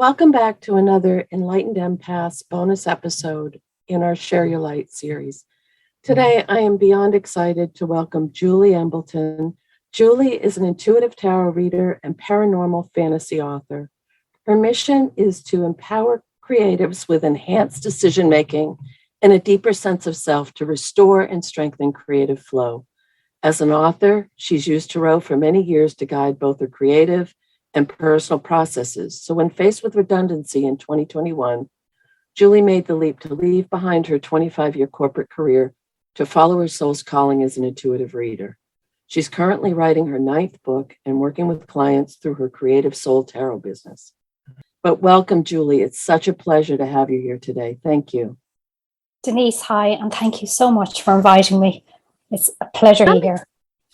Welcome back to another Enlightened Empaths bonus episode in our Share Your Light series. Today, I am beyond excited to welcome Julie Embleton. Julie is an intuitive tarot reader and paranormal fantasy author. Her mission is to empower creatives with enhanced decision-making and a deeper sense of self to restore and strengthen creative flow. As an author, she's used tarot for many years to guide both her creative and personal processes. So when faced with redundancy in 2021, Julie made the leap to leave behind her 25-year corporate career to follow her soul's calling as an intuitive reader. She's currently writing her 9th book and working with clients through her creative soul tarot business. But welcome, Julie. It's such a pleasure to have you here today. Thank you. Denise, hi, and thank you so much for inviting me. It's a pleasure to be here.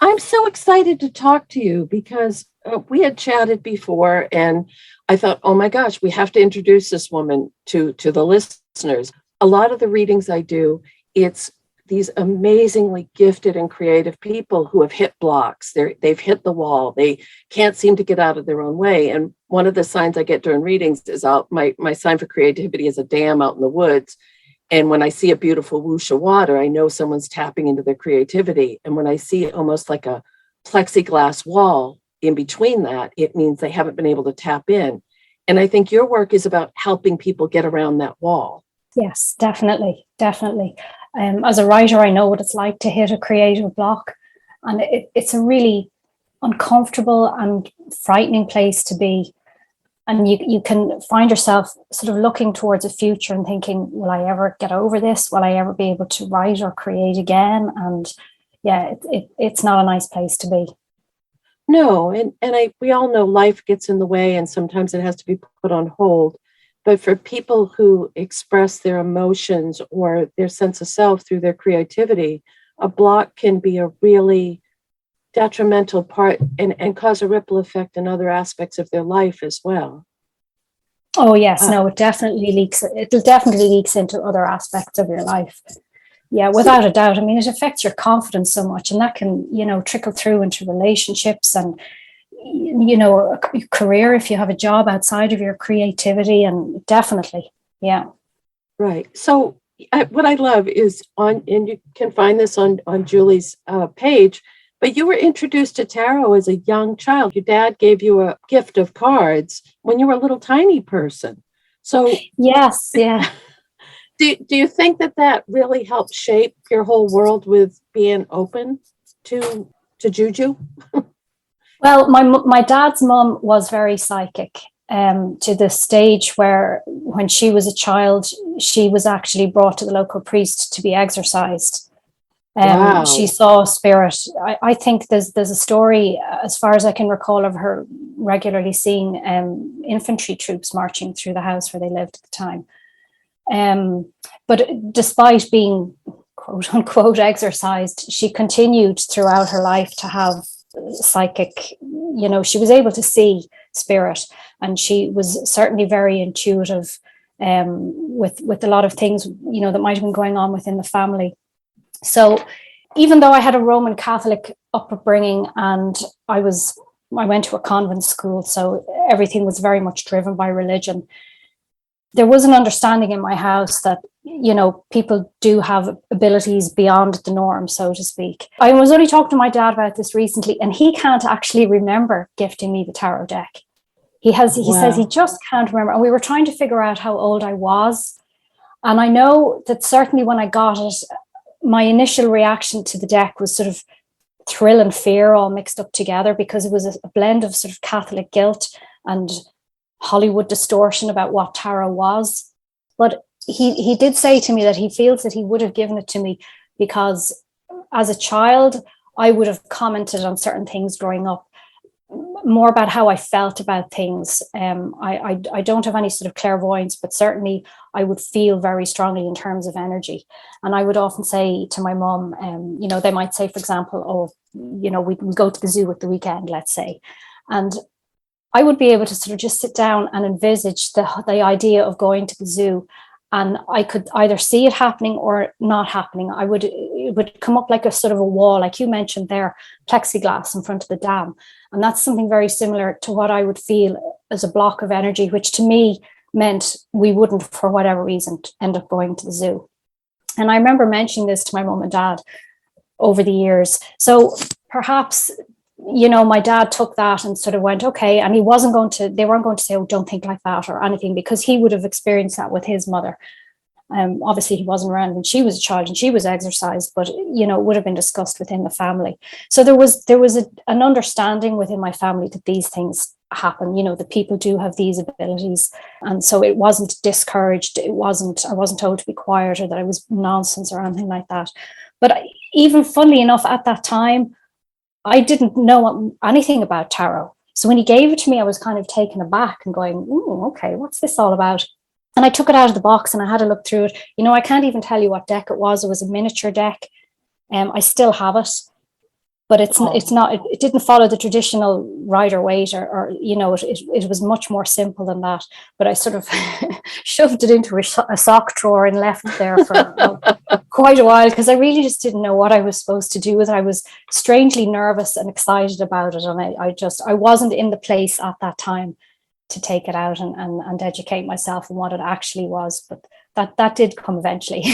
I'm so excited to talk to you because we had chatted before and I thought, oh my gosh, we have to introduce this woman to the listeners. A lot of the readings I do, it's these amazingly gifted and creative people who have hit blocks. They've hit the wall. They can't seem to get out of their own way. And one of the signs I get during readings is my sign for creativity is a dam out in the woods. And when I see a beautiful whoosh of water, I know someone's tapping into their creativity. And when I see almost like a plexiglass wall in between that, it means they haven't been able to tap in. And I think your work is about helping people get around that wall. Yes, definitely. As a writer, I know what it's like to hit a creative block. And it's a really uncomfortable and frightening place to be. And you can find yourself sort of looking towards a future and thinking, will I ever get over this? Will I ever be able to write or create again? And yeah, it's not a nice place to be. No, we all know life gets in the way and sometimes it has to be put on hold. But for people who express their emotions or their sense of self through their creativity, a block can be a really detrimental part and cause a ripple effect in other aspects of their life as well. Oh yes, no, it definitely leaks. It'll definitely leaks into other aspects of your life. Yeah, without a doubt. I mean, it affects your confidence so much, and that can, trickle through into relationships and, a career if you have a job outside of your creativity, and definitely, yeah. Right. So what I love is and you can find this on Julie's page, but you were introduced to tarot as a young child. Your dad gave you a gift of cards when you were a little tiny person. So yes, yeah. Do you think that really helped shape your whole world with being open to juju? Well, my dad's mum was very psychic, to the stage where when she was a child, she was actually brought to the local priest to be exorcised. Wow. She saw a spirit. I think there's a story, as far as I can recall, of her regularly seeing infantry troops marching through the house where they lived at the time. But despite being quote unquote exorcised, she continued throughout her life to have psychic, she was able to see spirit, and she was certainly very intuitive with a lot of things, that might have been going on within the family. So even though I had a Roman Catholic upbringing and I went to a convent school, so everything was very much driven by religion, there was an understanding in my house that, people do have abilities beyond the norm, so to speak. I was only talking to my dad about this recently, and he can't actually remember gifting me the tarot deck. He says he just can't remember. And we were trying to figure out how old I was. And I know that certainly when I got it, my initial reaction to the deck was sort of thrill and fear all mixed up together, because it was a blend of sort of Catholic guilt and Hollywood distortion about what tarot was. But he did say to me that he feels that he would have given it to me because as a child, I would have commented on certain things growing up, more about how I felt about things. I don't have any sort of clairvoyance, but certainly I would feel very strongly in terms of energy. And I would often say to my mom, they might say, for example, we go to the zoo at the weekend, let's say. And I would be able to sort of just sit down and envisage the idea of going to the zoo, and I could either see it happening or not happening. It would come up like a sort of a wall, like you mentioned there, plexiglass in front of the dam. And that's something very similar to what I would feel as a block of energy, which to me meant we wouldn't, for whatever reason, end up going to the zoo. And I remember mentioning this to my mum and dad over the years. So perhaps, my dad took that and sort of went, okay. And they weren't going to say, oh, don't think like that or anything, because he would have experienced that with his mother. Obviously he wasn't around when she was a child and she was exercised, but it would have been discussed within the family. So there was an understanding within my family that these things happen, that people do have these abilities. And so it wasn't discouraged. I wasn't told to be quiet or that I was nonsense or anything like that. But even funnily enough, at that time, I didn't know anything about tarot. So when he gave it to me, I was kind of taken aback and going, okay, what's this all about? And I took it out of the box and I had a look through it. I can't even tell you what deck it was. It was a miniature deck. I still have it, but it's not. It didn't follow the traditional Rider-Waite, or it was much more simple than that. But I sort of shoved it into a sock drawer and left it there for quite a while, because I really just didn't know what I was supposed to do with it. I was strangely nervous and excited about it, and I wasn't in the place at that time to take it out and educate myself on what it actually was. But that did come eventually.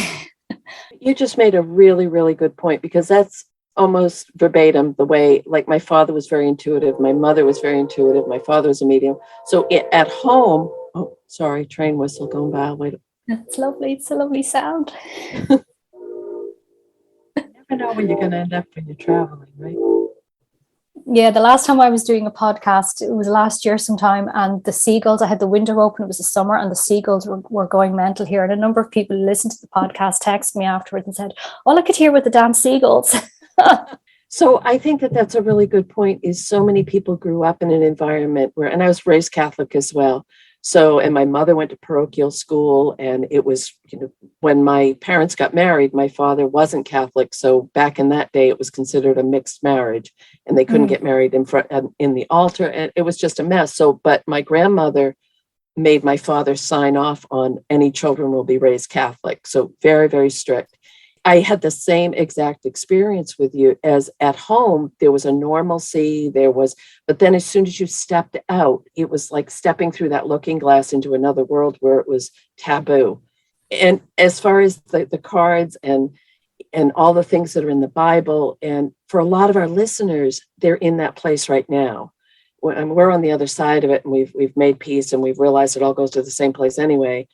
You just made a really, really good point, because that's almost verbatim the way, like, my father was very intuitive. My mother was very intuitive. My father was a medium. So at home, oh, sorry, train whistle going by. Wait. It's lovely. It's a lovely sound. You never know where you're going to end up when you're traveling, right? Yeah, the last time I was doing a podcast, it was last year sometime, and the seagulls, I had the window open, it was the summer, and the seagulls were going mental here. And a number of people who listened to the podcast texted me afterwards and said, all I could hear were the damn seagulls. So I think that's a really good point, is so many people grew up in an environment where, and I was raised Catholic as well. So, and my mother went to parochial school, and it was, when my parents got married, my father wasn't Catholic. So back in that day, it was considered a mixed marriage, and they couldn't get married in the altar. And it was just a mess. So, but my grandmother made my father sign off on any children will be raised Catholic. So very, very strict. I had the same exact experience with you, as at home, there was a normalcy, but then as soon as you stepped out, it was like stepping through that looking glass into another world where it was taboo. And as far as the cards and all the things that are in the Bible, and for a lot of our listeners, they're in that place right now. And we're on the other side of it, and we've made peace, and we've realized it all goes to the same place anyway.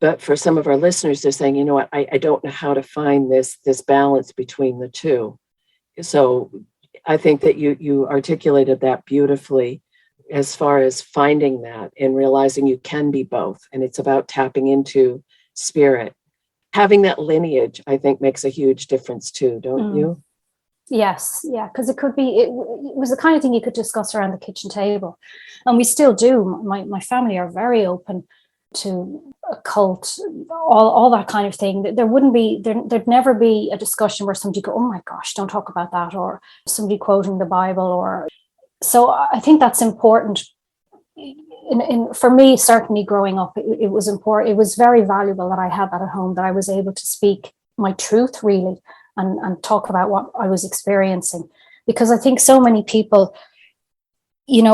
But for some of our listeners, they're saying, you know what, I don't know how to find this balance between the two. So I think that you articulated that beautifully, as far as finding that and realizing you can be both. And it's about tapping into spirit. Having that lineage, I think, makes a huge difference too, don't you? Yes, yeah, because it was the kind of thing you could discuss around the kitchen table. And we still do. My family are very open to occult, all that kind of thing. There'd never be a discussion where somebody go, oh my gosh, don't talk about that, or somebody quoting the Bible. Or so I think that's important. For me, certainly growing up, it was important. It was very valuable that I had that at home, that I was able to speak my truth really and talk about what I was experiencing. Because I think so many people,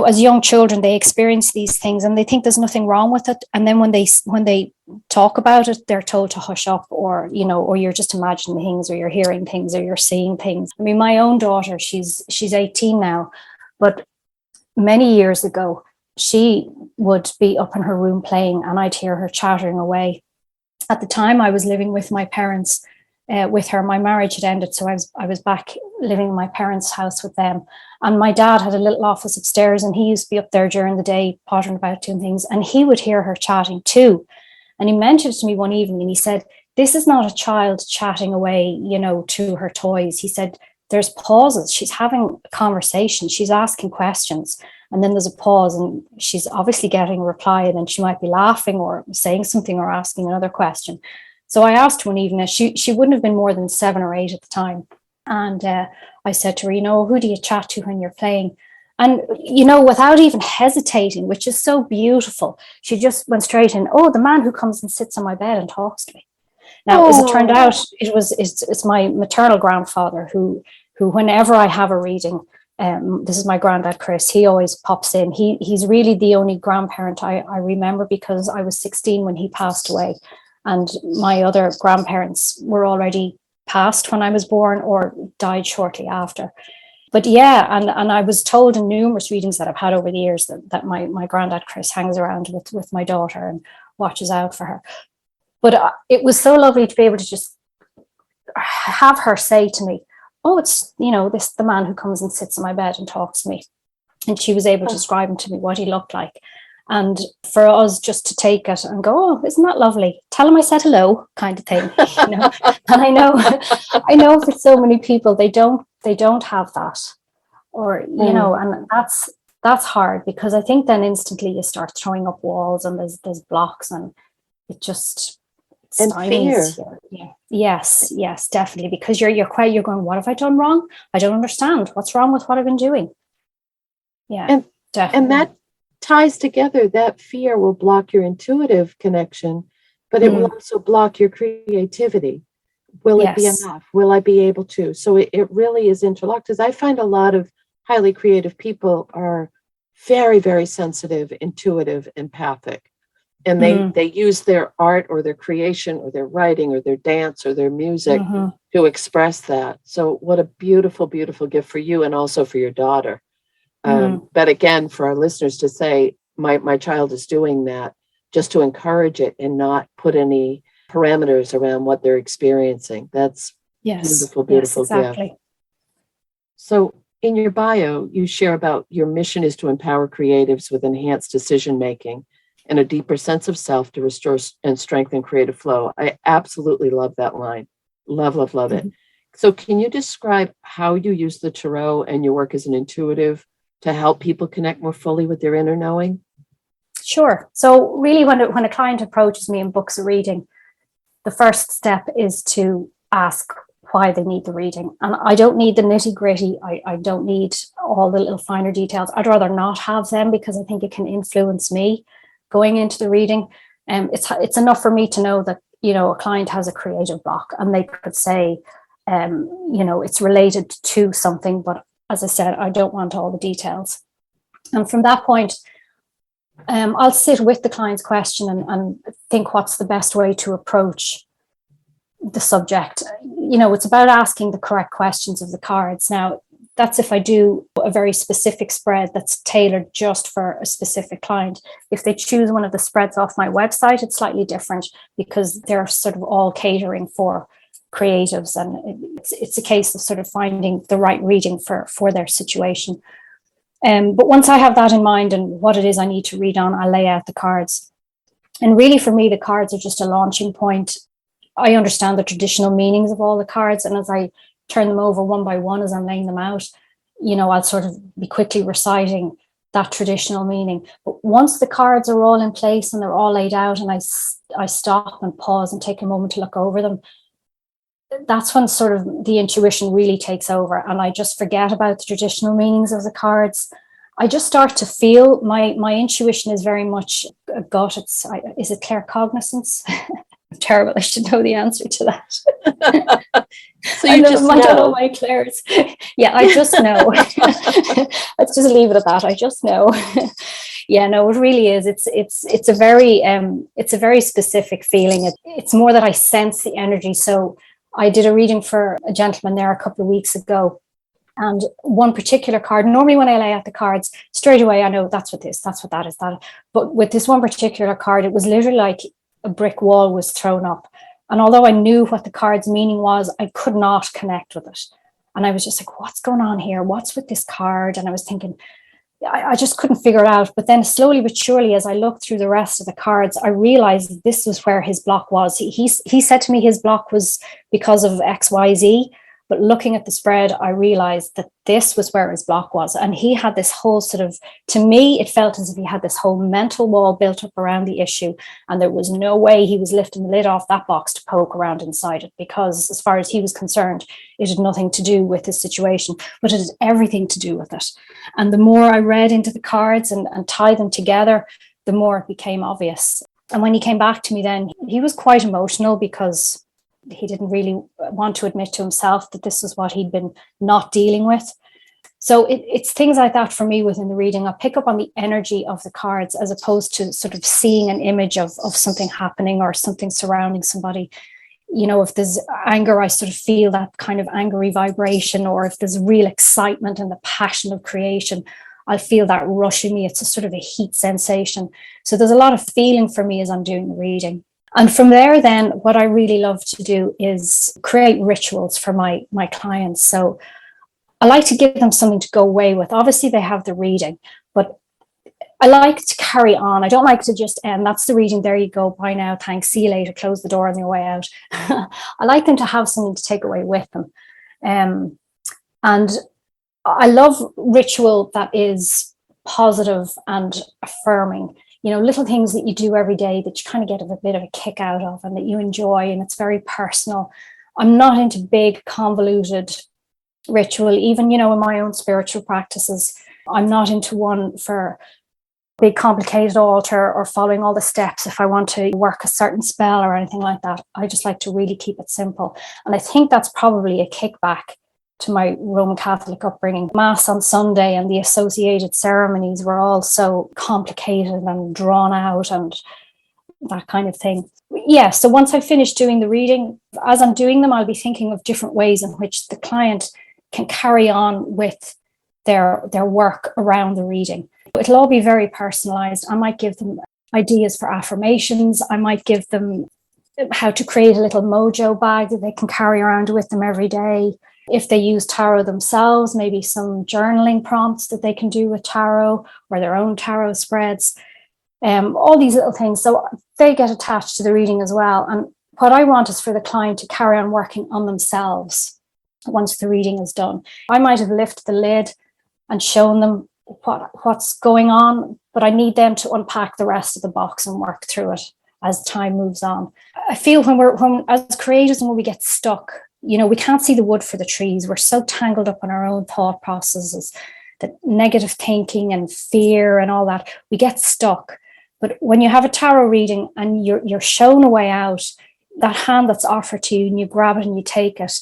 as young children, they experience these things and they think there's nothing wrong with it. And then when they talk about it, they're told to hush up, or you're just imagining things, or you're hearing things, or you're seeing things. I mean, my own daughter, she's 18 now, but many years ago, she would be up in her room playing, and I'd hear her chattering away. At the time, I was living with my parents, with her. My marriage had ended, so I was back living in my parents' house with them. And my dad had a little office upstairs, and he used to be up there during the day, pottering about doing things, and he would hear her chatting too. And he mentioned it to me one evening, and he said, this is not a child chatting away, to her toys. He said, there's pauses. She's having a conversation. She's asking questions. And then there's a pause, and she's obviously getting a reply, and then she might be laughing or saying something or asking another question. So I asked one evening, she wouldn't have been more than 7 or 8 at the time. And I said to her, who do you chat to when you're playing? And, without even hesitating, which is so beautiful, she just went straight in, oh, the man who comes and sits on my bed and talks to me. Now, as it turned out, it's my maternal grandfather who whenever I have a reading, This is my granddad, Chris. He always pops in. He's really the only grandparent I remember, because I was 16 when he passed away. And my other grandparents were already passed when I was born or died shortly after. But yeah, and I was told in numerous readings that I've had over the years that my granddad, Chris, hangs around with my daughter and watches out for her. But it was so lovely to be able to just have her say to me, oh, it's, the man who comes and sits in my bed and talks to me. And she was able to describe him to me, what he looked like. And for us just to take it and go, oh, isn't that lovely? Tell him I said hello, kind of thing. And I know for so many people, they don't have that, or, and that's hard, because I think then instantly you start throwing up walls and there's blocks, and it just stymies. And fear. Yeah. Yes, definitely. Because you're going, what have I done wrong? I don't understand. What's wrong with what I've been doing? Yeah, definitely. And that ties together. That fear will block your intuitive connection, but it will also block your creativity. Will it be enough? Will I be able to? So it really is interlocked, because I find a lot of highly creative people are very, very sensitive, intuitive, empathic. And they use their art or their creation or their writing or their dance or their music to express that. So what a beautiful, beautiful gift for you, and also for your daughter. But again, for our listeners to say, my child is doing that, just to encourage it and not put any parameters around what they're experiencing. That's beautiful, beautiful. Yes, exactly. Gift. So in your bio, you share about your mission is to empower creatives with enhanced decision-making and a deeper sense of self to restore and strengthen creative flow. I absolutely love that line. Love, love, love it. So can you describe how you use the tarot and your work as an intuitive to help people connect more fully with their inner knowing? Sure. So really, when a client approaches me and books a reading, the first step is to ask why they need the reading. And I don't need the nitty gritty. I don't need all the little finer details. I'd rather not have them, because I think it can influence me going into the reading. It's enough for me to know that, a client has a creative block, and they could say, it's related to something, but as I said, I don't want all the details. And from that point, I'll sit with the client's question and think what's the best way to approach the subject. It's about asking the correct questions of the cards. Now, that's if I do a very specific spread that's tailored just for a specific client. If they choose one of the spreads off my website, it's slightly different, because they're sort of all catering for creatives, and it's a case of sort of finding the right reading for their situation. But once I have that in mind and what it is I need to read on, I lay out the cards. And really, for me, the cards are just a launching point. I understand the traditional meanings of all the cards, and as I turn them over one by one as I'm laying them out, I'll sort of be quickly reciting that traditional meaning. But once the cards are all in place and they're all laid out, and I stop and pause and take a moment to look over them, that's when sort of the intuition really takes over, and I just forget about the traditional meanings of the cards. I just start to feel. My intuition is very much a gut. Is it claircognizance? I'm terrible. I should know the answer to that. So I don't know my clairs. Yeah, I just know. Let's just leave it at that. I just know. Yeah, no, it really is. It's a very specific feeling. It's more that I sense the energy. So I did a reading for a gentleman there a couple of weeks ago, and one particular card, normally when I lay out the cards, straight away I know that's what that is. But with this one particular card, it was literally like a brick wall was thrown up. And although I knew what the card's meaning was, I could not connect with it. And I was just like, what's going on here? What's with this card? And I was thinking, I just couldn't figure it out. But then slowly but surely, as I looked through the rest of the cards, I realized this was where his block was. He said to me his block was because of XYZ. But looking at the spread, I realized that this was where his block was. And he had this whole sort of, to me, it felt as if he had this whole mental wall built up around the issue. And there was no way he was lifting the lid off that box to poke around inside it, because as far as he was concerned, it had nothing to do with his situation, but it had everything to do with it. And the more I read into the cards and tied them together, the more it became obvious. And when he came back to me then, he was quite emotional, because he didn't really want to admit to himself that this was what he'd been not dealing with. So it's things like that for me within the reading. I pick up on the energy of the cards as opposed to sort of seeing an image of something happening or something surrounding somebody. You know, if there's anger, I sort of feel that kind of angry vibration, or if there's real excitement and the passion of creation, I'll feel that rush in me. It's a sort of a heat sensation. So there's a lot of feeling for me as I'm doing the reading. And from there, then what I really love to do is create rituals for my clients. So I like to give them something to go away with. Obviously, they have the reading, but I like to carry on. I don't like to just end. That's the reading. There you go. Bye now. Thanks. See you later. Close the door on your way out. I like them to have something to take away with them. And I love ritual that is positive and affirming. You know, little things that you do every day that you kind of get a bit of a kick out of and that you enjoy, and it's very personal. I'm not into big, convoluted ritual. Even, you know, in my own spiritual practices, I'm not into one for big complicated altar or following all the steps if I want to work a certain spell or anything like that. I just like to really keep it simple. And I think that's probably a kickback to my Roman Catholic upbringing. Mass on Sunday and the associated ceremonies were all so complicated and drawn out and that kind of thing. Yeah, so once I finish doing the reading, as I'm doing them, I'll be thinking of different ways in which the client can carry on with their work around the reading. It'll all be very personalized. I might give them ideas for affirmations. I might give them how to create a little mojo bag that they can carry around with them every day. If they use tarot themselves, maybe some journaling prompts that they can do with tarot or their own tarot spreads. All these little things. So they get attached to the reading as well. And what I want is for the client to carry on working on themselves once the reading is done. I might have lifted the lid and shown them what's going on, but I need them to unpack the rest of the box and work through it as time moves on. I feel when as creators, when we get stuck, you know, we can't see the wood for the trees. We're so tangled up in our own thought processes, the negative thinking and fear and all that, we get stuck. But when you have a tarot reading and you're shown a way out, that hand that's offered to you and you grab it and you take it,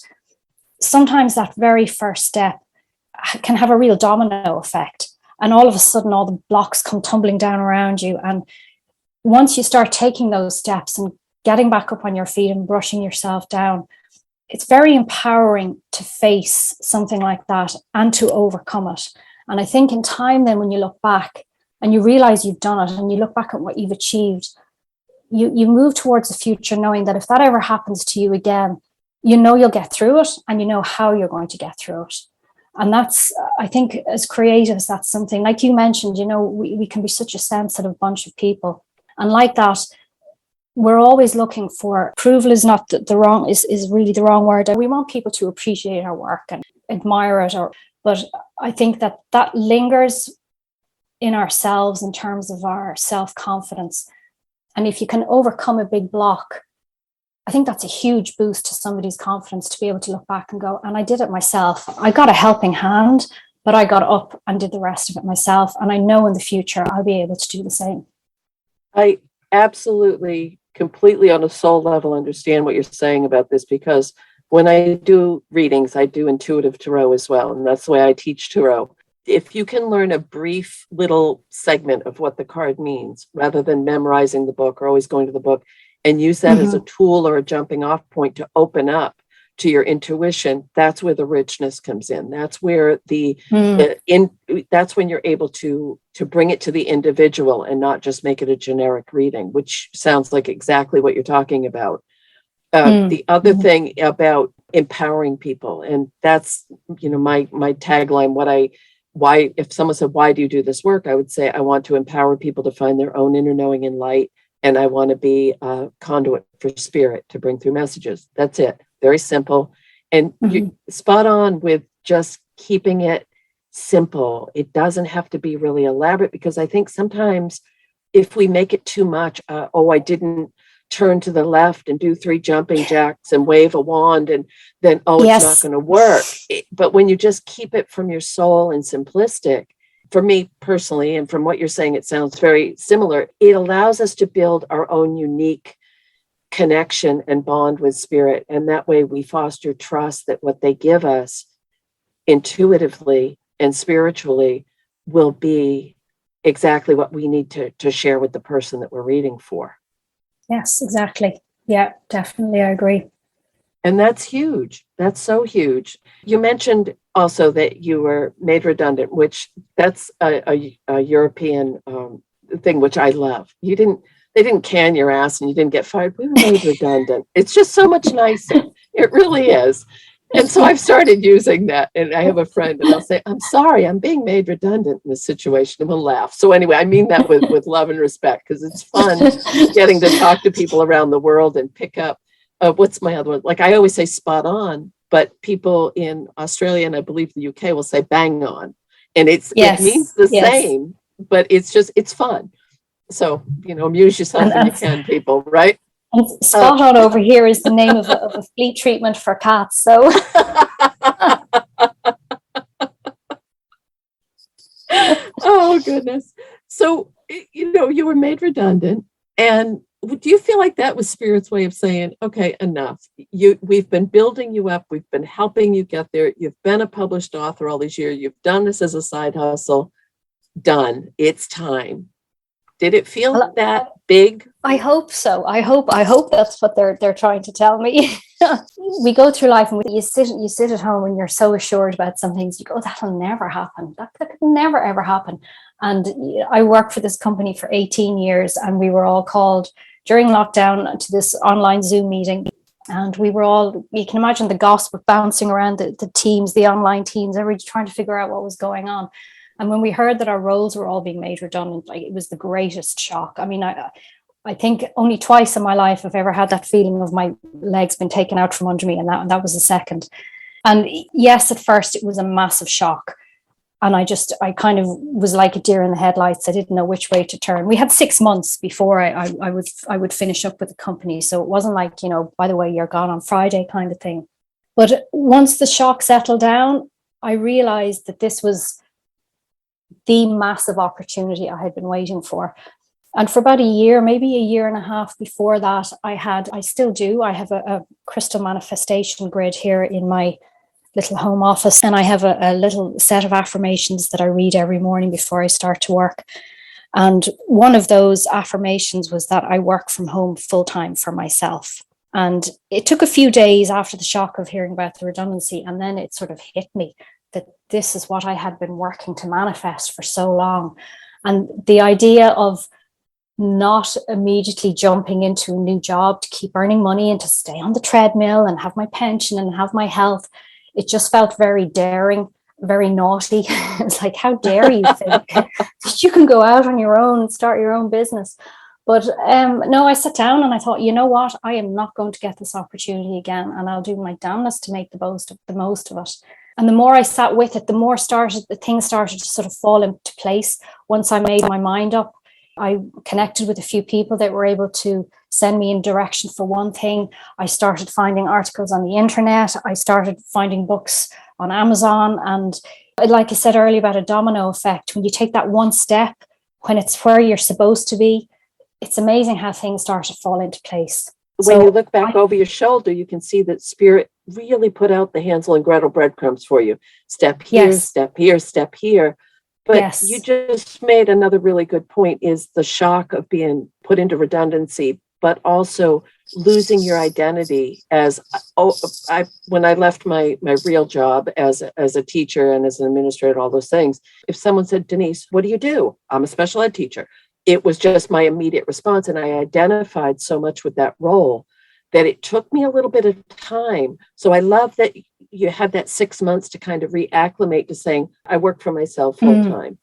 sometimes that very first step can have a real domino effect. And all of a sudden, all the blocks come tumbling down around you. And once you start taking those steps and getting back up on your feet and brushing yourself down, it's very empowering to face something like that and to overcome it. And I think in time then, when you look back and you realize you've done it and you look back at what you've achieved, you move towards the future knowing that if that ever happens to you again, you know you'll get through it and you know how you're going to get through it. And that's, I think, as creatives, that's something, like you mentioned, you know, we can be such a sensitive bunch of people. And like that, we're always looking for approval is not the wrong, is really the wrong word. We want people to appreciate our work and admire it. But I think that lingers in ourselves in terms of our self-confidence. And if you can overcome a big block, I think that's a huge boost to somebody's confidence to be able to look back and go, and I did it myself. I got a helping hand, but I got up and did the rest of it myself. And I know in the future I'll be able to do the same. I absolutely, completely on a soul level understand what you're saying about this, because when I do readings, I do intuitive tarot as well. And that's the way I teach tarot. If you can learn a brief little segment of what the card means, rather than memorizing the book or always going to the book, and use that as a tool or a jumping off point to open up to your intuition, that's where the richness comes in. That's where that's when you're able to bring it to the individual and not just make it a generic reading, which sounds like exactly what you're talking about. The other thing about empowering people, and that's, you know, my tagline, why, if someone said, why do you do this work? I would say, I want to empower people to find their own inner knowing and light. And I want to be a conduit for spirit to bring through messages. That's it. Very simple. And you're spot on with just keeping it simple. It doesn't have to be really elaborate, because I think sometimes if we make it too much, I didn't turn to the left and do 3 jumping jacks and wave a wand, and then, it's not going to work. But when you just keep it from your soul and simplistic, for me personally, and from what you're saying, it sounds very similar. It allows us to build our own unique connection and bond with spirit. And that way we foster trust that what they give us intuitively and spiritually will be exactly what we need to share with the person that we're reading for. Yes, exactly. Yeah, definitely. I agree. And that's huge. That's so huge. You mentioned also that you were made redundant, which that's a European thing, which I love. They didn't can your ass and you didn't get fired. We were made redundant. It's just so much nicer. It really is. And so I've started using that. And I have a friend and I'll say, I'm sorry, I'm being made redundant in this situation. And we'll laugh. So anyway, I mean that with love and respect, because it's fun getting to talk to people around the world and pick up. What's my other one? Like I always say spot on, but people in Australia and I believe the UK will say bang on. And it means the same, but it's fun. So, amuse yourself when you can, people, right? And spot on over here is the name of a flea treatment for cats. So, oh goodness. So, you were made redundant, and do you feel like that was Spirit's way of saying, okay, enough? We've been building you up. We've been helping you get there. You've been a published author all these years. You've done this as a side hustle. Done. It's time. Did it feel that big? I hope so. I hope that's what they're trying to tell me. We go through life and you sit at home and you're so assured about some things. You go, that'll never happen. That could never, ever happen. And I worked for this company for 18 years and we were all called during lockdown to this online Zoom meeting. And we were all, you can imagine the gossip bouncing around the teams, the online teams, everybody trying to figure out what was going on. And when we heard that our roles were all being made redundant, it was the greatest shock. I mean, I think only twice in my life I've ever had that feeling of my legs been taken out from under me, and that was the second. And yes, at first it was a massive shock. And I kind of was like a deer in the headlights. I didn't know which way to turn. We had 6 months before I would finish up with the company. So it wasn't like, by the way, you're gone on Friday kind of thing. But once the shock settled down, I realized that this was the massive opportunity I had been waiting for. And for about a year, maybe a year and a half before that, I still do. I have a crystal manifestation grid here in my little home office. And I have a little set of affirmations that I read every morning before I start to work. And one of those affirmations was that I work from home full time for myself. And it took a few days after the shock of hearing about the redundancy. And then it sort of hit me that this is what I had been working to manifest for so long. And the idea of not immediately jumping into a new job to keep earning money and to stay on the treadmill and have my pension and have my health, it just felt very daring, very naughty. It's like, how dare you think that you can go out on your own and start your own business? But no, I sat down and I thought, you know what? I am not going to get this opportunity again, and I'll do my damnedest to make the most of it. And the more I sat with it, the more the things started to sort of fall into place. Once I made my mind up, I connected with a few people that were able to send me in direction for one thing. I started finding articles on the internet. I started finding books on Amazon. And like I said earlier about a domino effect, when you take that one step, when it's where you're supposed to be, it's amazing how things start to fall into place. When you look back over your shoulder, you can see that Spirit really put out the Hansel and Gretel breadcrumbs for you. Step here, step here, step here. But you just made another really good point, is the shock of being put into redundancy, but also losing your identity as, when I left my real job as a teacher and as an administrator, all those things, if someone said, Denise, what do you do? I'm a special ed teacher. It was just my immediate response. And I identified so much with that role that it took me a little bit of time. So I love that you had that 6 months to kind of reacclimate to saying, I work for myself full time.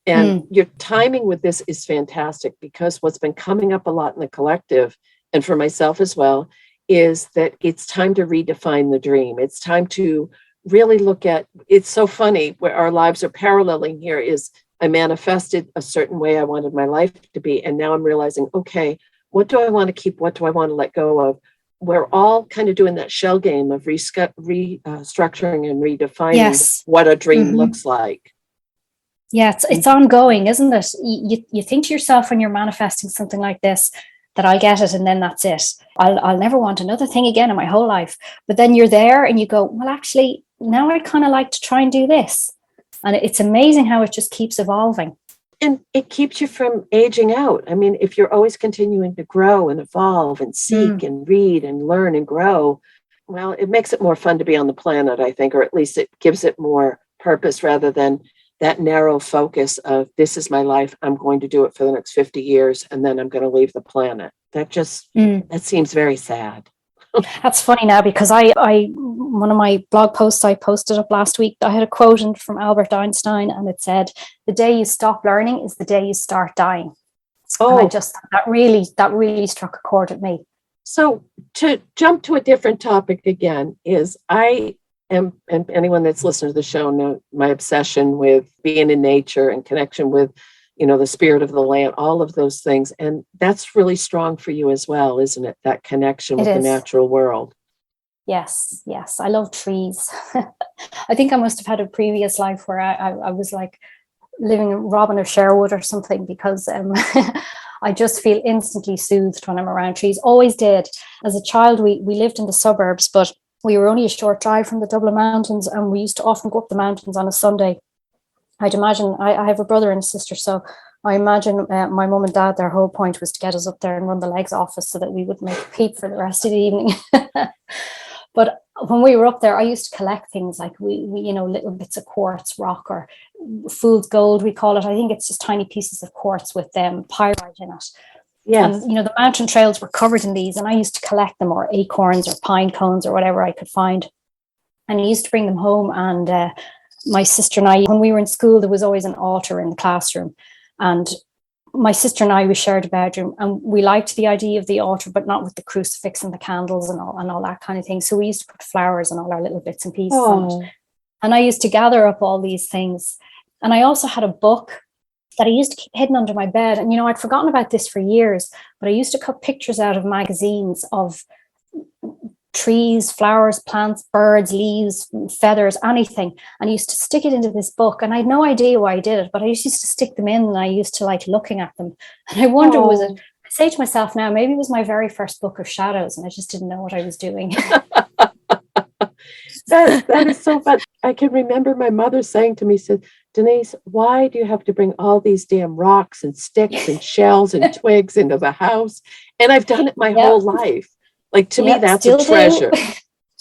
And your timing with this is fantastic, because what's been coming up a lot in the collective, and for myself as well, is that it's time to redefine the dream. It's time to really look at, it's so funny where our lives are paralleling here is I manifested a certain way I wanted my life to be. And now I'm realizing, okay, what do I want to keep? What do I want to let go of? We're all kind of doing that shell game of restructuring and redefining what a dream looks like. Yeah, it's ongoing, isn't it? You think to yourself when you're manifesting something like this, that I'll get it and then that's it. I'll never want another thing again in my whole life. But then you're there and you go, well, actually, now I kind of like to try and do this. And it's amazing how it just keeps evolving. And it keeps you from aging out. I mean, if you're always continuing to grow and evolve and seek and read and learn and grow, well, it makes it more fun to be on the planet, I think, or at least it gives it more purpose rather than that narrow focus of this is my life. I'm going to do it for the next 50 years and then I'm going to leave the planet. That just, that seems very sad. That's funny now, because I one of my blog posts I posted up last week, I had a quote from Albert Einstein, and it said, "The day you stop learning is the day you start dying." And I just, that really struck a chord with me. So to jump to a different topic again, is I am, and anyone that's listened to the show know my obsession with being in nature and connection with, the spirit of the land, all of those things. And that's really strong for you as well, isn't it? That connection with the natural world. Yes. I love trees. I think I must have had a previous life where I was like living in Robin of Sherwood or something, because I just feel instantly soothed when I'm around trees. Always did. As a child, we lived in the suburbs, but we were only a short drive from the Dublin Mountains, and we used to often go up the mountains on a Sunday. I'd imagine, I have a brother and a sister, so I imagine my mum and dad, their whole point was to get us up there and run the legs off us so that we wouldn't make a peep for the rest of the evening. But when we were up there, I used to collect things like we little bits of quartz rock, or fool's gold, we call it. I think it's just tiny pieces of quartz with pyrite in it. Yes. And, the mountain trails were covered in these, and I used to collect them, or acorns or pine cones or whatever I could find. And I used to bring them home, and my sister and I, when we were in school, there was always an altar in the classroom, and my sister and I, we shared a bedroom, and we liked the idea of the altar, but not with the crucifix and the candles and all that kind of thing. So we used to put flowers and all our little bits and pieces on it. And I used to gather up all these things. And I also had a book that I used to keep hidden under my bed. And, I'd forgotten about this for years, but I used to cut pictures out of magazines of trees, flowers, plants, birds, leaves, feathers, anything, and I used to stick it into this book. And I had no idea why I did it, but I used to stick them in, and I used to like looking at them. And I wonder, I say to myself now, maybe it was my very first book of shadows, and I just didn't know what I was doing. That is so fun. I can remember my mother saying to me, said, "Denise, why do you have to bring all these damn rocks and sticks and shells and twigs into the house?" And I've done it my whole life. Like, to me, that's a treasure.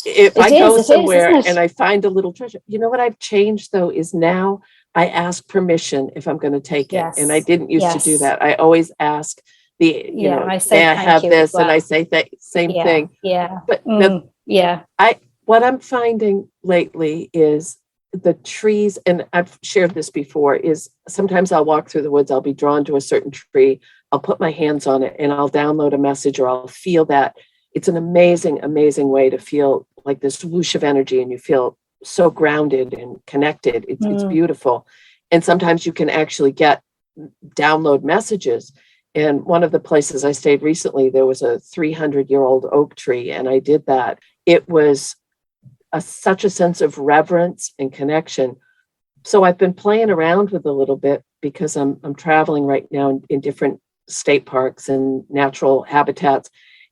If I go somewhere and I find a little treasure, what I've changed, though, is now I ask permission if I'm going to take it. And I didn't used to do that. I always ask I say I have this, and I say that same thing. Yeah. But what I'm finding lately is the trees, and I've shared this before, is sometimes I'll walk through the woods, I'll be drawn to a certain tree, I'll put my hands on it, and I'll download a message, or I'll feel that. It's an amazing, amazing way to feel like this whoosh of energy, and you feel so grounded and connected. It's beautiful. And sometimes you can actually download messages. And one of the places I stayed recently, there was a 300-year-old oak tree, and I did that. It was such a sense of reverence and connection. So I've been playing around with a little bit, because I'm traveling right now in different state parks and natural habitats.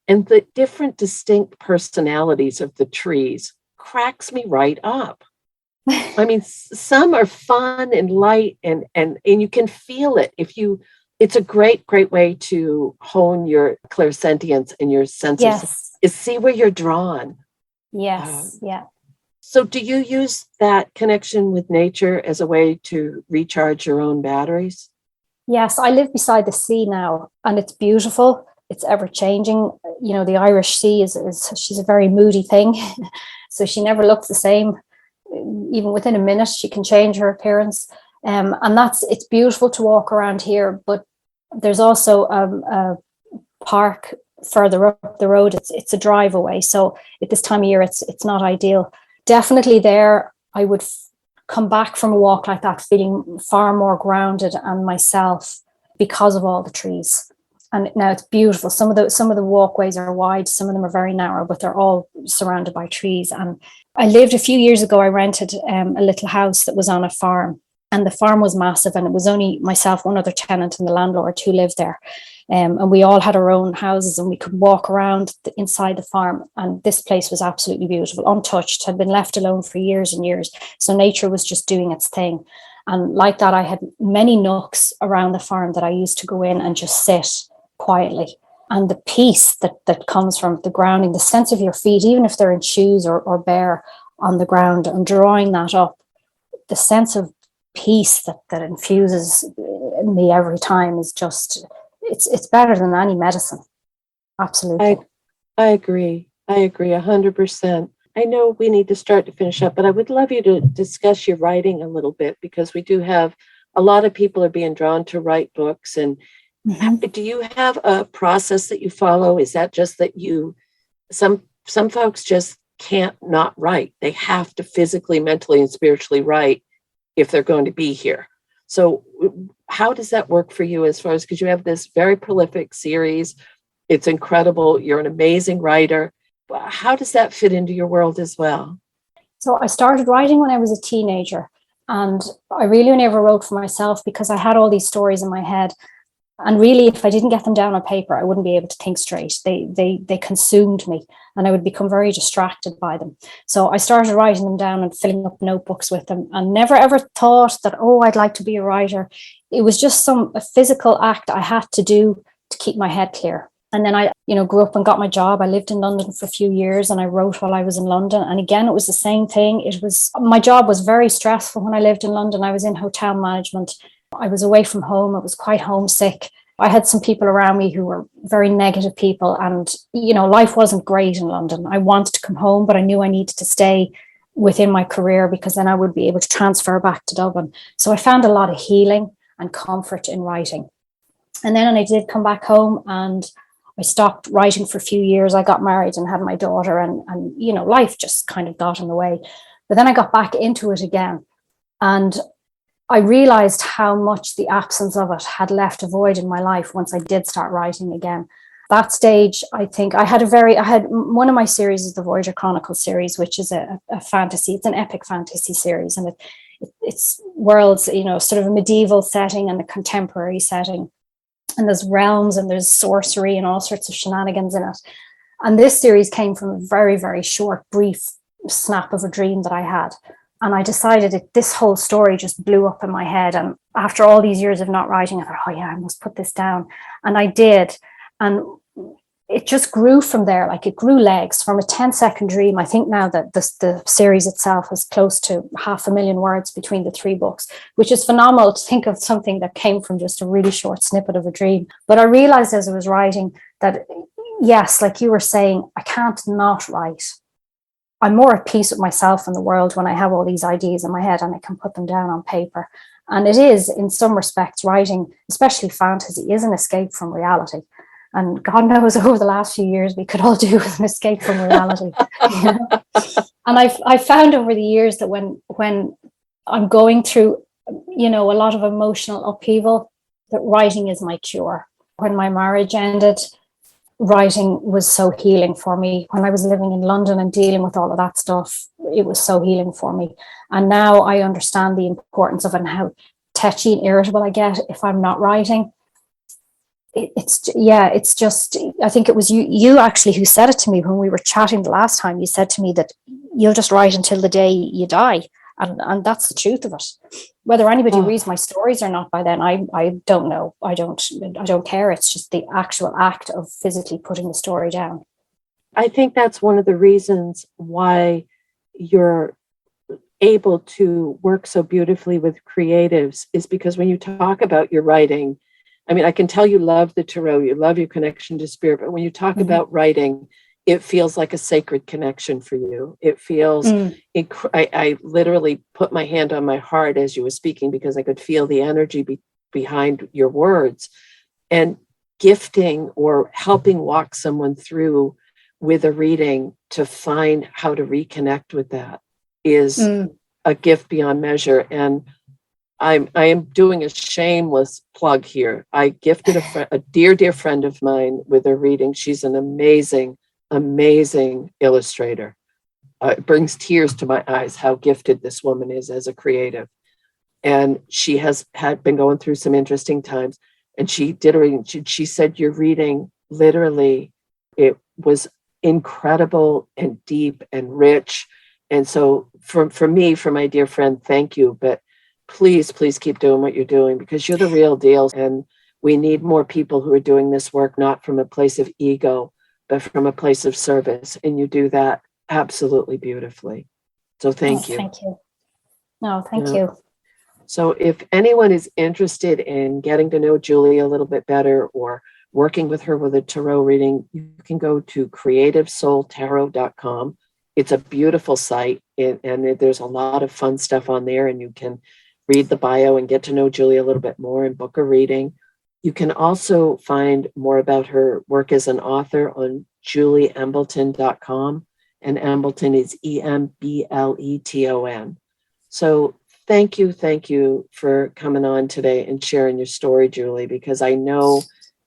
And the different distinct personalities of the trees cracks me right up. I mean, some are fun and light, and you can feel it. It's a great way to hone your clairsentience and your senses, is see where you're drawn. Yes. So do you use that connection with nature as a way to recharge your own batteries? Yes, I live beside the sea now, and it's beautiful. It's ever changing. The Irish Sea she's a very moody thing. So she never looks the same. Even within a minute, she can change her appearance. And it's beautiful to walk around here, but there's also a park further up the road. It's a drive away. So at this time of year, it's not ideal. Definitely there, I would come back from a walk like that feeling far more grounded and myself, because of all the trees. And now it's beautiful. Some of the walkways are wide, some of them are very narrow, but they're all surrounded by trees. And I lived a few years ago, I rented a little house that was on a farm, and the farm was massive, and it was only myself, one other tenant, and the landlord who lived there. And we all had our own houses, and we could walk around inside the farm. And this place was absolutely beautiful, untouched, had been left alone for years and years. So nature was just doing its thing. And like that, I had many nooks around the farm that I used to go in and just sit quietly. And the peace that comes from the grounding, the sense of your feet, even if they're in shoes or bare on the ground, and drawing that up, the sense of peace that infuses me every time is just, it's better than any medicine. Absolutely. I agree 100%. I know we need to start to finish up, but I would love you to discuss your writing a little bit, because we do have a lot of people are being drawn to write books. And do you have a process that you follow? Is that just that some folks just can't not write? They have to physically, mentally, and spiritually write if they're going to be here. So how does that work for you, as far as, because you have this very prolific series, it's incredible, you're an amazing writer. How does that fit into your world as well? So I started writing when I was a teenager, and I really only ever wrote for myself because I had all these stories in my head. And really, if I didn't get them down on paper, I wouldn't be able to think straight. They consumed me, and I would become very distracted by them. So I started writing them down and filling up notebooks with them, and never ever thought that, oh, I'd like to be a writer. It was just a physical act I had to do to keep my head clear. And then I, grew up and got my job. I lived in London for a few years, and I wrote while I was in London. And again, it was the same thing. My job was very stressful when I lived in London. I was in hotel management. I was away from home. I was quite homesick. I had some people around me who were very negative people, and, life wasn't great in London. I wanted to come home, but I knew I needed to stay within my career, because then I would be able to transfer back to Dublin. So I found a lot of healing and comfort in writing. And then I did come back home, and I stopped writing for a few years. I got married and had my daughter, and life just kind of got in the way. But then I got back into it again, and I realized how much the absence of it had left a void in my life once I did start writing again. That stage, I think I had one of my series is the Voyager Chronicles series, which is a fantasy. It's an epic fantasy series, and it's worlds, sort of a medieval setting and a contemporary setting. And there's realms and there's sorcery and all sorts of shenanigans in it. And this series came from a very, very short, brief snap of a dream that I had. And I decided that this whole story just blew up in my head. And after all these years of not writing, I thought, oh yeah, I must put this down. And I did. And it just grew from there. Like, it grew legs from a 10-second dream. I think now that the series itself is close to 500,000 words between the 3 books, which is phenomenal to think of something that came from just a really short snippet of a dream. But I realized as I was writing that, yes, like you were saying, I can't not write. I'm more at peace with myself and the world when I have all these ideas in my head and I can put them down on paper. And it is, in some respects, writing, especially fantasy, is an escape from reality. And God knows, over the last few years, we could all do with an escape from reality. And I found over the years that when I'm going through, a lot of emotional upheaval, that writing is my cure. When my marriage ended, writing was so healing for me. When I was living in London and dealing with all of that stuff, it was so healing for me. And now I understand the importance of it and how tetchy and irritable I get if I'm not writing. It's just, I think it was you actually who said it to me when we were chatting the last time. You said to me that you'll just write until the day you die. And that's the truth of it. Whether anybody reads my stories or not by then, I don't know. I don't care. It's just the actual act of physically putting the story down. I think that's one of the reasons why you're able to work so beautifully with creatives, is because when you talk about your writing, I mean, I can tell you love the tarot, you love your connection to spirit, but when you talk about writing, it feels like a sacred connection for you. It feels, I literally put my hand on my heart as you were speaking, because I could feel the energy behind your words. And gifting or helping walk someone through with a reading to find how to reconnect with that is a gift beyond measure. And I am doing a shameless plug here. I gifted a dear friend of mine with a reading. She's an amazing illustrator. It brings tears to my eyes how gifted this woman is as a creative. And she has been going through some interesting times. and she did a reading. She said your reading, literally, it was incredible and deep and rich. And so for me, for my dear friend, thank you. But please, please keep doing what you're doing, because you're the real deal. And we need more people who are doing this work, not from a place of ego, but from a place of service. And you do that absolutely beautifully. So thank you. Thank you. No, thank Yeah. you. So if anyone is interested in getting to know Julie a little bit better, or working with her with a tarot reading, you can go to creativesoultarot.com. It's a beautiful site, and there's a lot of fun stuff on there, and you can read the bio and get to know Julie a little bit more and book a reading. You can also find more about her work as an author on julieembleton.com, and Embleton is Embleton. So thank you for coming on today and sharing your story, Julie, because I know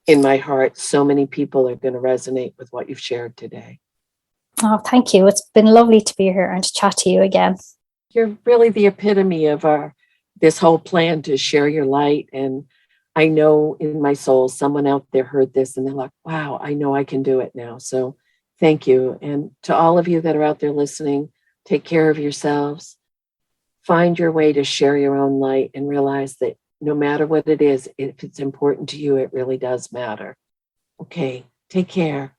in my heart so many people are going to resonate with what you've shared today. Oh, thank you. It's been lovely to be here and to chat to you again. You're really the epitome of this whole plan to share your light. And I know in my soul, someone out there heard this and they're like, wow, I know I can do it now. So thank you. And to all of you that are out there listening, take care of yourselves. Find your way to share your own light, and realize that no matter what it is, if it's important to you, it really does matter. Okay, take care.